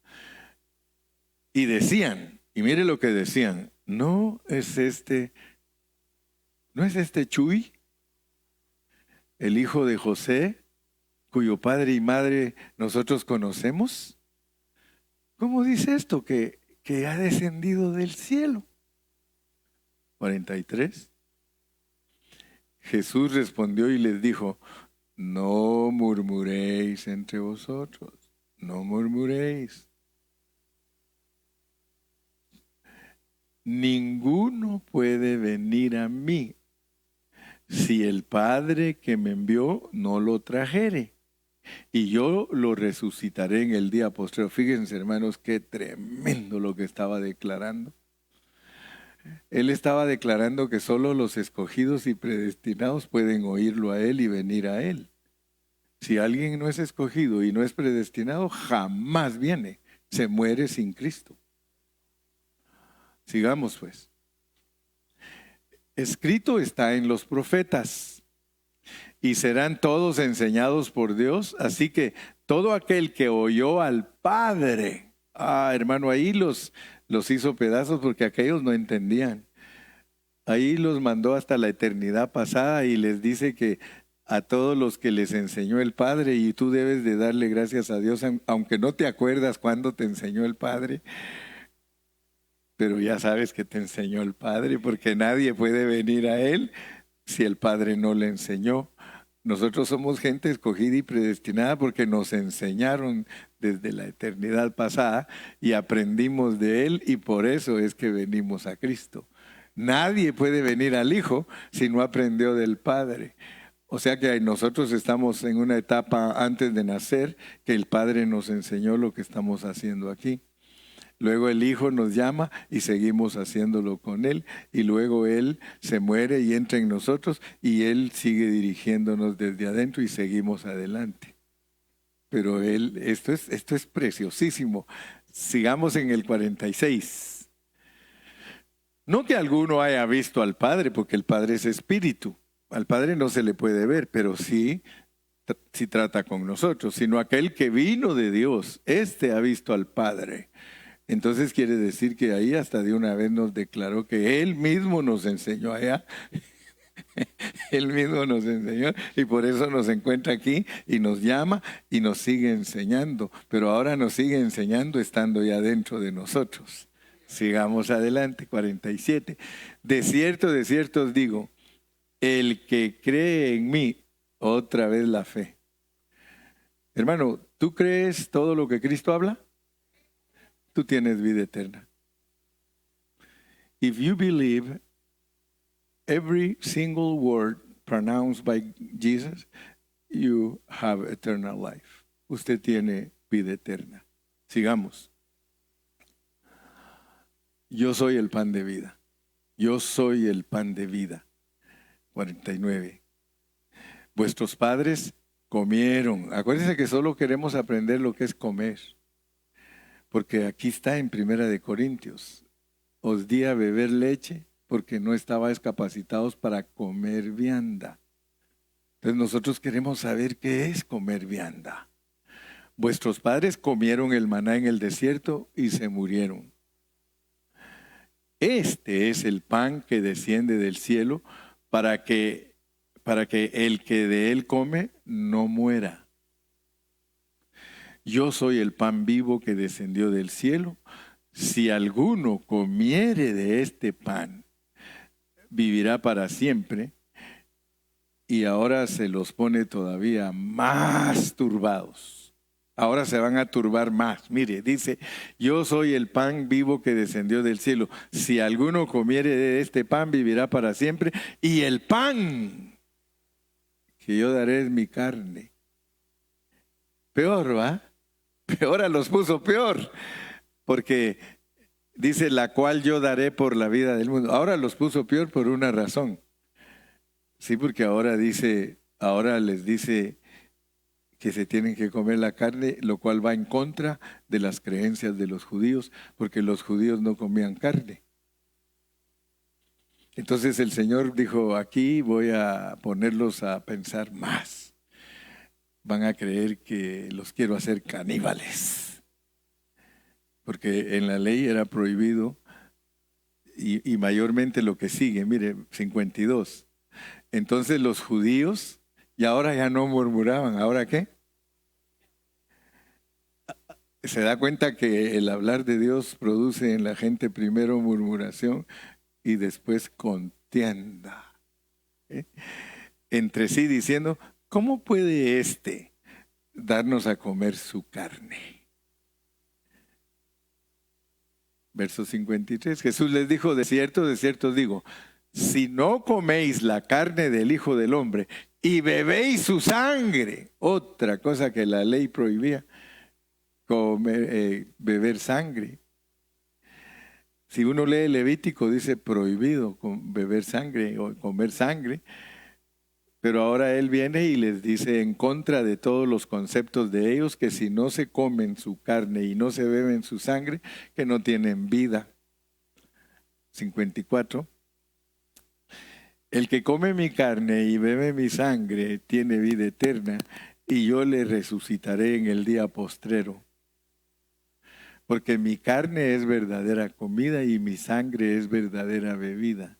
Y decían, y mire lo que decían, ¿no es este Chuy, el hijo de José, cuyo padre y madre nosotros conocemos? ¿Cómo dice esto? Que ha descendido del cielo. 43. Jesús respondió y les dijo, no murmuréis entre vosotros, no murmuréis. Ninguno puede venir a mí si el Padre que me envió no lo trajere, y yo lo resucitaré en el día postrero. Fíjense, hermanos, qué tremendo lo que estaba declarando. Él estaba declarando que solo los escogidos y predestinados pueden oírlo a Él y venir a Él. Si alguien no es escogido y no es predestinado, jamás viene. Se muere sin Cristo. Sigamos pues. Escrito está en los profetas, y serán todos enseñados por Dios. Así que todo aquel que oyó al Padre, hermano, ahí los hizo pedazos porque aquellos no entendían. Ahí los mandó hasta la eternidad pasada y les dice que a todos los que les enseñó el Padre, y tú debes de darle gracias a Dios, aunque no te acuerdas cuándo te enseñó el Padre, pero ya sabes que te enseñó el Padre, porque nadie puede venir a Él si el Padre no le enseñó. Nosotros somos gente escogida y predestinada porque nos enseñaron desde la eternidad pasada y aprendimos de Él, y por eso es que venimos a Cristo. Nadie puede venir al Hijo si no aprendió del Padre. O sea que nosotros estamos en una etapa antes de nacer que el Padre nos enseñó lo que estamos haciendo aquí. Luego el Hijo nos llama y seguimos haciéndolo con Él. Y luego Él se muere y entra en nosotros y Él sigue dirigiéndonos desde adentro y seguimos adelante. Pero esto es preciosísimo. Sigamos en el 46. No que alguno haya visto al Padre, porque el Padre es espíritu. Al Padre no se le puede ver, pero sí trata con nosotros. Sino aquel que vino de Dios, este ha visto al Padre. Entonces quiere decir que ahí hasta de una vez nos declaró que Él mismo nos enseñó allá. Él mismo nos enseñó y por eso nos encuentra aquí y nos llama y nos sigue enseñando. Pero ahora nos sigue enseñando estando ya dentro de nosotros. Sigamos adelante, 47. De cierto os digo, el que cree en mí, otra vez la fe. Hermano, ¿tú crees todo lo que Cristo habla? Tú tienes vida eterna. If you believe every single word pronounced by Jesus, you have eternal life. Usted tiene vida eterna. Sigamos. Yo soy el pan de vida. Yo soy el pan de vida. 49. Vuestros padres comieron. Acuérdense que solo queremos aprender lo que es comer. Porque aquí está en 1 Corintios. Os di a beber leche porque no estabais capacitados para comer vianda. Entonces nosotros queremos saber qué es comer vianda. Vuestros padres comieron el maná en el desierto y se murieron. Este es el pan que desciende del cielo para que el que de él come no muera. Yo soy el pan vivo que descendió del cielo. Si alguno comiere de este pan, vivirá para siempre. Y ahora se los pone todavía más turbados. Ahora se van a turbar más. Mire, dice, yo soy el pan vivo que descendió del cielo. Si alguno comiere de este pan, vivirá para siempre. Y el pan que yo daré es mi carne. Peor, ¿va? Peor los puso peor. Porque dice, la cual yo daré por la vida del mundo. Ahora los puso peor por una razón. Sí, porque ahora les dice que se tienen que comer la carne, lo cual va en contra de las creencias de los judíos, porque los judíos no comían carne. Entonces el Señor dijo, aquí voy a ponerlos a pensar más. Van a creer que los quiero hacer caníbales. Porque en la ley era prohibido, y mayormente lo que sigue, mire, 52. Entonces los judíos, y ahora ya no murmuraban, ¿ahora qué? Se da cuenta que el hablar de Dios produce en la gente primero murmuración y después contienda. Entre sí diciendo, ¿cómo puede éste darnos a comer su carne? Verso 53, Jesús les dijo, de cierto os digo, si no coméis la carne del Hijo del Hombre y bebéis su sangre, otra cosa que la ley prohibía, beber sangre. Si uno lee Levítico, dice prohibido beber sangre o comer sangre, pero ahora él viene y les dice en contra de todos los conceptos de ellos que si no se comen su carne y no se beben su sangre, que no tienen vida. 54. El que come mi carne y bebe mi sangre tiene vida eterna, y yo le resucitaré en el día postrero. Porque mi carne es verdadera comida y mi sangre es verdadera bebida.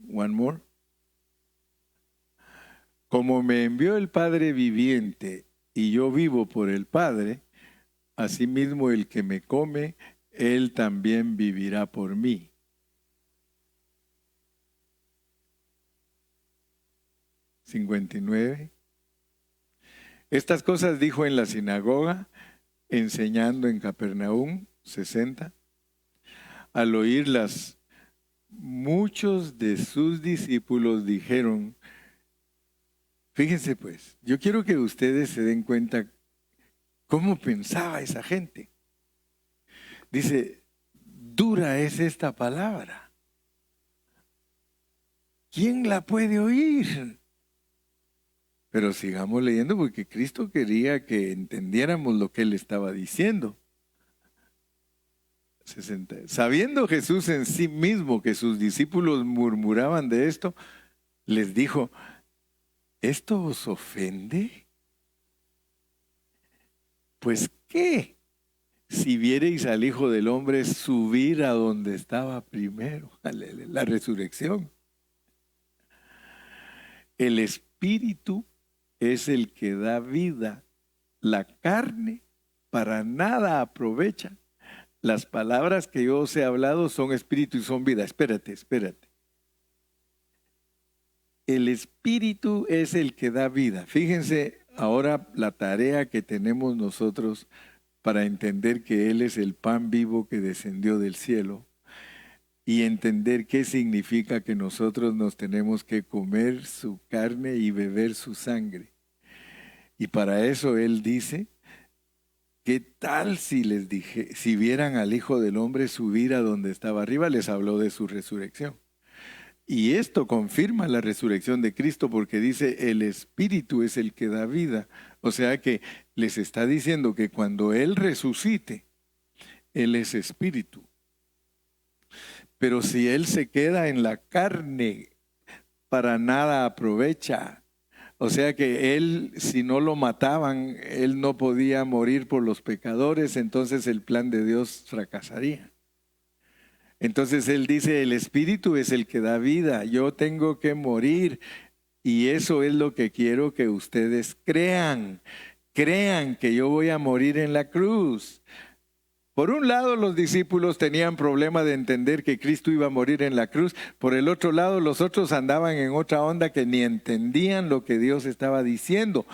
One more. Como me envió el Padre viviente y yo vivo por el Padre, asimismo el que me come, él también vivirá por mí. (59) Estas cosas dijo en la sinagoga, enseñando en Capernaum. 60. Al oírlas, muchos de sus discípulos dijeron, fíjense pues, yo quiero que ustedes se den cuenta cómo pensaba esa gente. Dice, dura es esta palabra. ¿Quién la puede oír? Pero sigamos leyendo porque Cristo quería que entendiéramos lo que Él estaba diciendo. 60. Sabiendo Jesús en sí mismo que sus discípulos murmuraban de esto, les dijo, ¿esto os ofende? Pues ¿qué? Si viereis al Hijo del Hombre subir a donde estaba primero, la resurrección. El Espíritu es el que da vida. La carne para nada aprovecha. Las palabras que yo os he hablado son espíritu y son vida. Espérate. El Espíritu es el que da vida. Fíjense ahora la tarea que tenemos nosotros para entender que Él es el pan vivo que descendió del cielo y entender qué significa que nosotros nos tenemos que comer su carne y beber su sangre. Y para eso Él dice, ¿qué tal si si vieran al Hijo del Hombre subir a donde estaba arriba? Les habló de su resurrección. Y esto confirma la resurrección de Cristo porque dice, el Espíritu es el que da vida. O sea que les está diciendo que cuando Él resucite, Él es Espíritu. Pero si Él se queda en la carne, para nada aprovecha. O sea que Él, si no lo mataban, Él no podía morir por los pecadores, entonces el plan de Dios fracasaría. Entonces Él dice, el Espíritu es el que da vida, yo tengo que morir y eso es lo que quiero que ustedes crean. Crean que yo voy a morir en la cruz. Por un lado, los discípulos tenían problema de entender que Cristo iba a morir en la cruz. Por el otro lado, los otros andaban en otra onda que ni entendían lo que Dios estaba diciendo.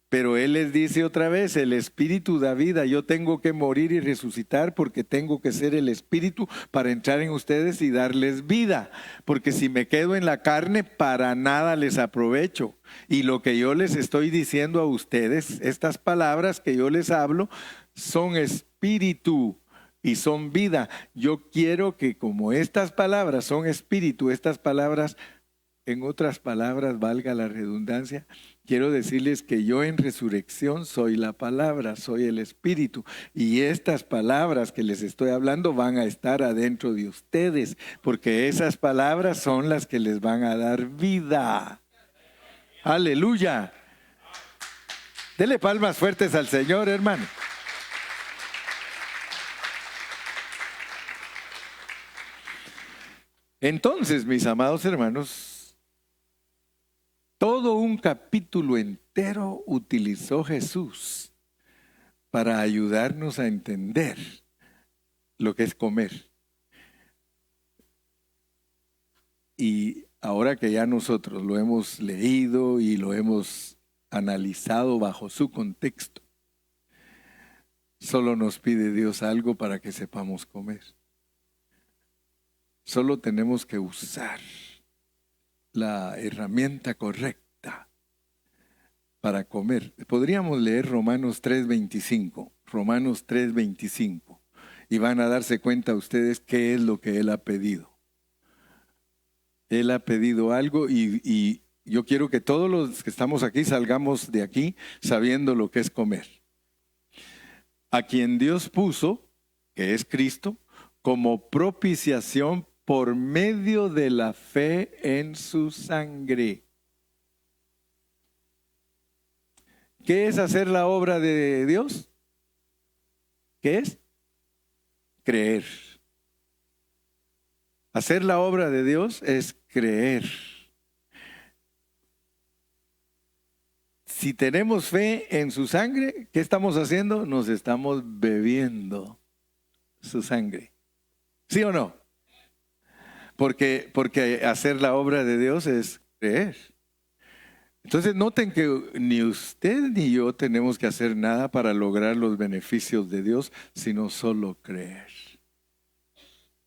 Pero Él les dice otra vez, el Espíritu da vida. Yo tengo que morir y resucitar porque tengo que ser el Espíritu para entrar en ustedes y darles vida. Porque si me quedo en la carne, para nada les aprovecho. Y lo que yo les estoy diciendo a ustedes, estas palabras que yo les hablo, son espíritu y son vida. Yo quiero que como estas palabras son espíritu, estas palabras, en otras palabras, valga la redundancia, quiero decirles que yo en resurrección soy la palabra, soy el espíritu. Y estas palabras que les estoy hablando van a estar adentro de ustedes, porque esas palabras son las que les van a dar vida. Aleluya. Dele palmas fuertes al Señor, hermano. Entonces, mis amados hermanos, todo un capítulo entero utilizó Jesús para ayudarnos a entender lo que es comer. Y ahora que ya nosotros lo hemos leído y lo hemos analizado bajo su contexto, solo nos pide Dios algo para que sepamos comer. Solo tenemos que usar la herramienta correcta para comer. Podríamos leer Romanos 3:25, Romanos 3:25, y van a darse cuenta ustedes qué es lo que Él ha pedido. Él ha pedido algo y yo quiero que todos los que estamos aquí salgamos de aquí sabiendo lo que es comer. A quien Dios puso, que es Cristo, como propiciación por medio de la fe en su sangre. ¿Qué es hacer la obra de Dios? ¿Qué es? Creer. Hacer la obra de Dios es creer. Si tenemos fe en su sangre, ¿qué estamos haciendo? Nos estamos bebiendo su sangre. ¿Sí o no? Porque hacer la obra de Dios es creer. Entonces noten que ni usted ni yo tenemos que hacer nada para lograr los beneficios de Dios, sino solo creer.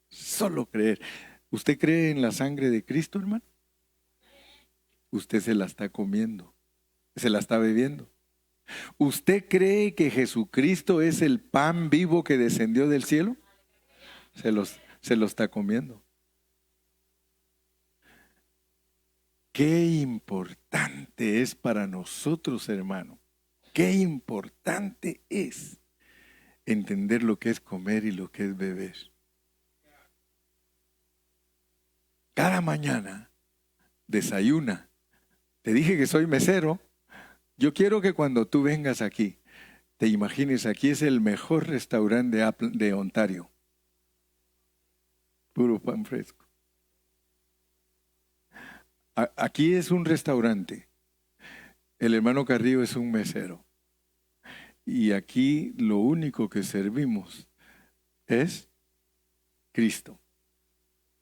Solo creer. ¿Usted cree en la sangre de Cristo, hermano? Usted se la está comiendo, se la está bebiendo. ¿Usted cree que Jesucristo es el pan vivo que descendió del cielo? Se lo está comiendo. Qué importante es para nosotros, hermano. Qué importante es entender lo que es comer y lo que es beber. Cada mañana desayuna. Te dije que soy mesero. Yo quiero que cuando tú vengas aquí, te imagines, aquí es el mejor restaurante de Ontario. Puro pan fresco. Aquí es un restaurante. El hermano Carrillo es un mesero. Y aquí lo único que servimos es Cristo.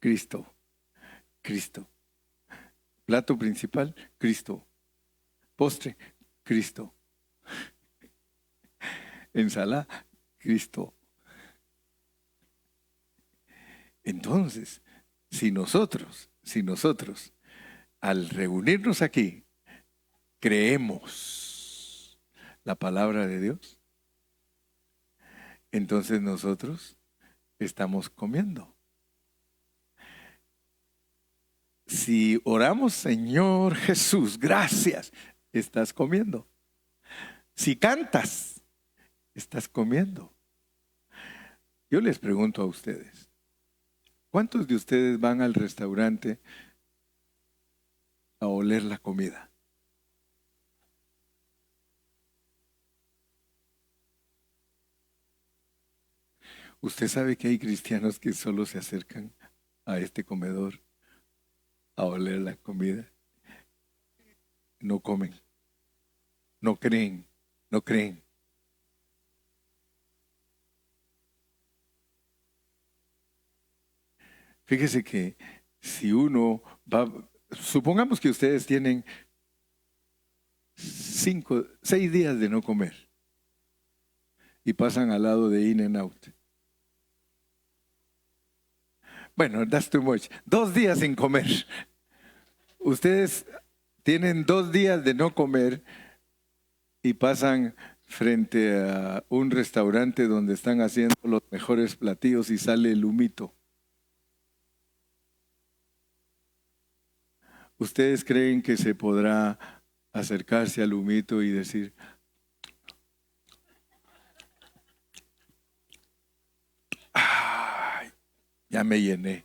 Cristo. Cristo. Plato principal, Cristo. Postre, Cristo. Ensalada, Cristo. Entonces, si nosotros, al reunirnos aquí, creemos la palabra de Dios, entonces nosotros estamos comiendo. Si oramos, Señor Jesús, gracias, estás comiendo. Si cantas, estás comiendo. Yo les pregunto a ustedes, ¿cuántos de ustedes van al restaurante a oler la comida? Usted sabe que hay cristianos que solo se acercan a este comedor a oler la comida. No comen, no creen, no creen. Fíjese que si uno va, supongamos que ustedes tienen 6 días de no comer y pasan al lado de In-N-Out. Bueno, that's too much. 2 días sin comer. Ustedes tienen 2 días de no comer y pasan frente a un restaurante donde están haciendo los mejores platillos y sale el humito. ¿Ustedes creen que se podrá acercarse al humito y decir, ¡ay, ya me llené!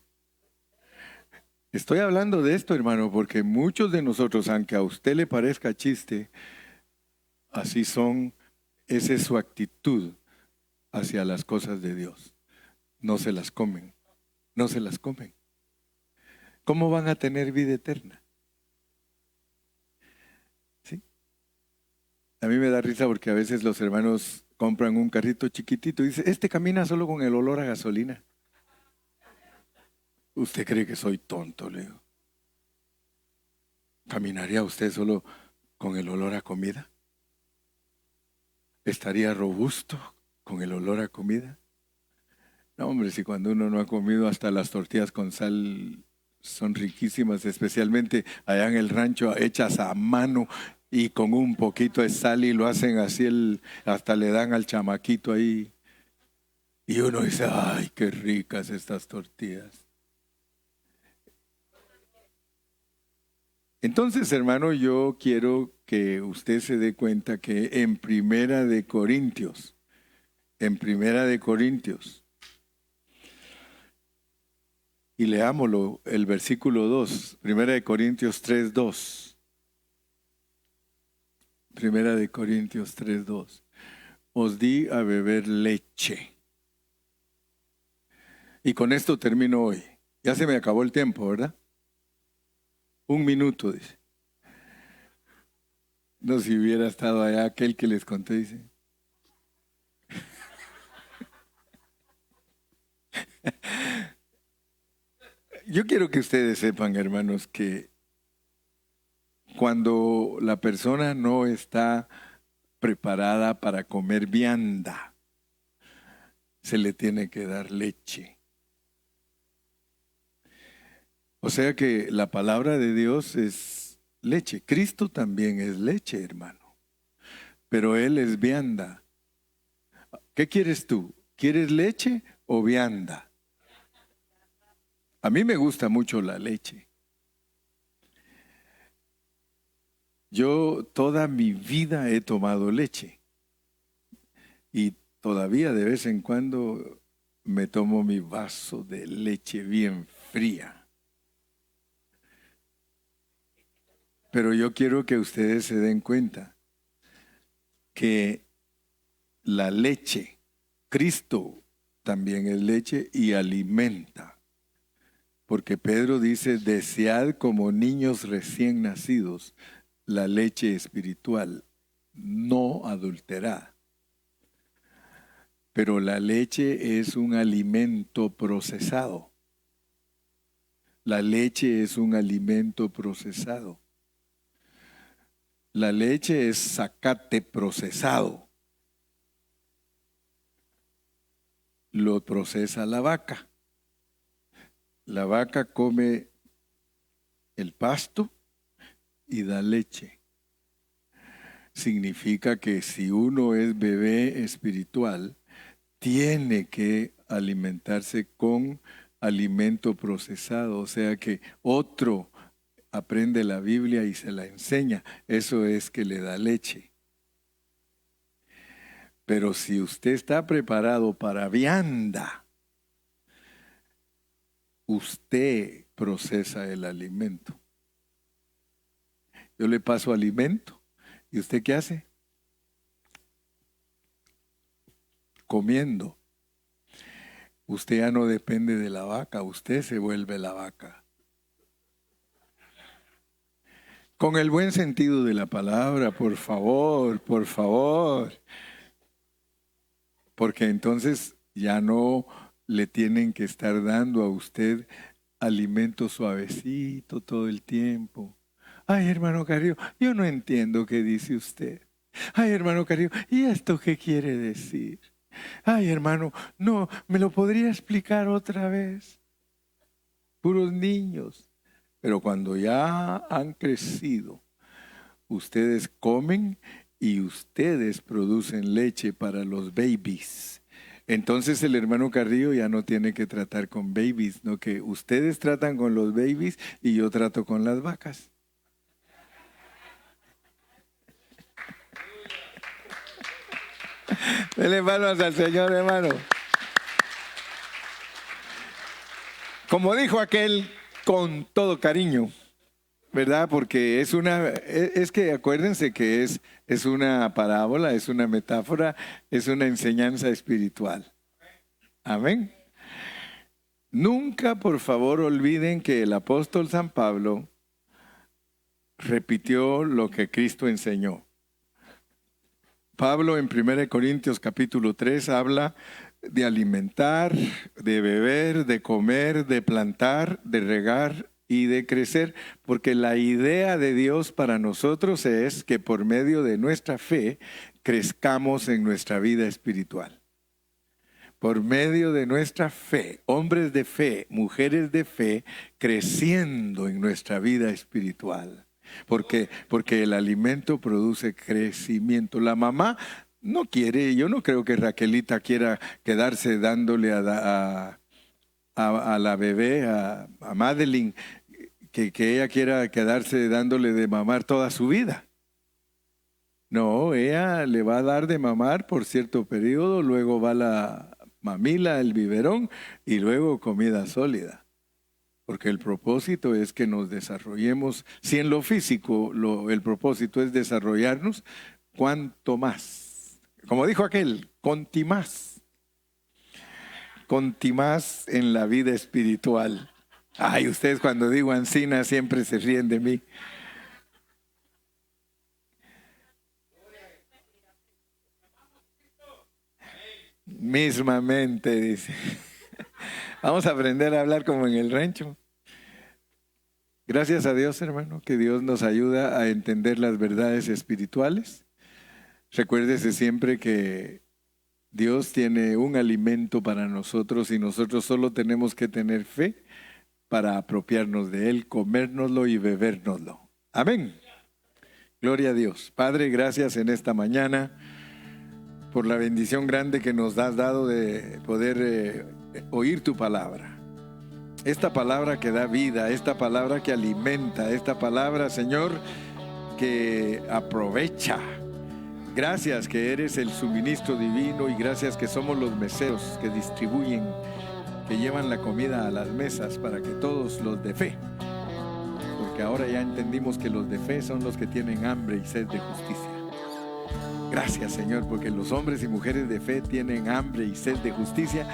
Estoy hablando de esto, hermano, porque muchos de nosotros, aunque a usted le parezca chiste, así son, esa es su actitud hacia las cosas de Dios. No se las comen, no se las comen. ¿Cómo van a tener vida eterna? ¿Sí? A mí me da risa porque a veces los hermanos compran un carrito chiquitito y dicen, este camina solo con el olor a gasolina. ¿Usted cree que soy tonto, le digo? ¿Caminaría usted solo con el olor a comida? ¿Estaría robusto con el olor a comida? No, hombre, si cuando uno no ha comido, hasta las tortillas con sal son riquísimas, especialmente allá en el rancho, hechas a mano y con un poquito de sal, y lo hacen así, hasta le dan al chamaquito ahí. Y uno dice, ay, qué ricas estas tortillas. Entonces, hermano, yo quiero que usted se dé cuenta que en Primera de Corintios, y leámoslo, el versículo 2, Primera de Corintios 3:2. Primera de Corintios 3:2. Os di a beber leche. Y con esto termino hoy. Ya se me acabó el tiempo, ¿verdad? 1 minuto, dice. No, si hubiera estado allá aquel que les conté, dice. Yo quiero que ustedes sepan, hermanos, que cuando la persona no está preparada para comer vianda, se le tiene que dar leche. O sea que la palabra de Dios es leche. Cristo también es leche, hermano. Pero Él es vianda. ¿Qué quieres tú? ¿Quieres leche o vianda? A mí me gusta mucho la leche. Yo toda mi vida he tomado leche. Y todavía de vez en cuando me tomo mi vaso de leche bien fría. Pero yo quiero que ustedes se den cuenta que la leche, Cristo también es leche y alimenta. Porque Pedro dice, desead como niños recién nacidos la leche espiritual, no adulterada. Pero la leche es un alimento procesado. La leche es un alimento procesado. La leche es zacate procesado. Lo procesa la vaca. La vaca come el pasto y da leche. Significa que si uno es bebé espiritual, tiene que alimentarse con alimento procesado. O sea que otro aprende la Biblia y se la enseña. Eso es que le da leche. Pero si usted está preparado para vianda, usted procesa el alimento. Yo le paso alimento. ¿Y usted qué hace? Comiendo. Usted ya no depende de la vaca, usted se vuelve la vaca. Con el buen sentido de la palabra, por favor, por favor. Porque entonces ya no le tienen que estar dando a usted alimento suavecito todo el tiempo. Ay, hermano Carrillo, yo no entiendo qué dice usted. Ay, hermano Carrillo, ¿y esto qué quiere decir? Ay, hermano, no, ¿me lo podría explicar otra vez? Puros niños. Pero cuando ya han crecido, ustedes comen y ustedes producen leche para los babies. Entonces el hermano Carrillo ya no tiene que tratar con babies, no, que ustedes tratan con los babies y yo trato con las vacas. Dele palmas al Señor, hermano. Como dijo aquel, con todo cariño, ¿verdad? Porque es que acuérdense que es una parábola, es una metáfora, es una enseñanza espiritual. Amén. Nunca, por favor, olviden que el apóstol San Pablo repitió lo que Cristo enseñó. Pablo en 1 Corintios capítulo 3 habla de alimentar, de beber, de comer, de plantar, de regar y de crecer, porque la idea de Dios para nosotros es que por medio de nuestra fe crezcamos en nuestra vida espiritual. por medio de nuestra fe, hombres de fe, mujeres de fe, creciendo en nuestra vida espiritual. Porque el alimento produce crecimiento. La mamá no quiere, yo no creo que Raquelita quiera quedarse dándole a la bebé, a Madeline, que ella quiera quedarse dándole de mamar toda su vida. No, ella le va a dar de mamar por cierto periodo, luego va la mamila, el biberón y luego comida sólida. Porque el propósito es que nos desarrollemos. Si en lo físico el propósito es desarrollarnos, cuanto más. Como dijo aquel, contimás. Contimás en la vida espiritual. Ay, ustedes cuando digo ansina siempre se ríen de mí. Mismamente, dice. Vamos a aprender a hablar como en el rancho. Gracias a Dios, hermano, que Dios nos ayuda a entender las verdades espirituales. Recuérdese siempre que Dios tiene un alimento para nosotros y nosotros solo tenemos que tener fe para apropiarnos de él, comérnoslo y bebérnoslo. Amén. Gloria a Dios. Padre, gracias en esta mañana por la bendición grande que nos has dado de poder oír tu palabra. Esta palabra que da vida, esta palabra que alimenta, esta palabra, Señor, que aprovecha. Gracias que eres el suministro divino y gracias que somos los meseros que distribuyen, que llevan la comida a las mesas para que todos los de fe, porque ahora ya entendimos que los de fe son los que tienen hambre y sed de justicia. Gracias, Señor, porque los hombres y mujeres de fe tienen hambre y sed de justicia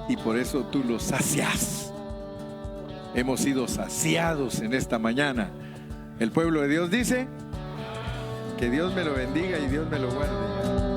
y por eso tú los sacias. Hemos sido saciados en esta mañana. El pueblo de Dios dice que Dios me lo bendiga y Dios me lo guarde.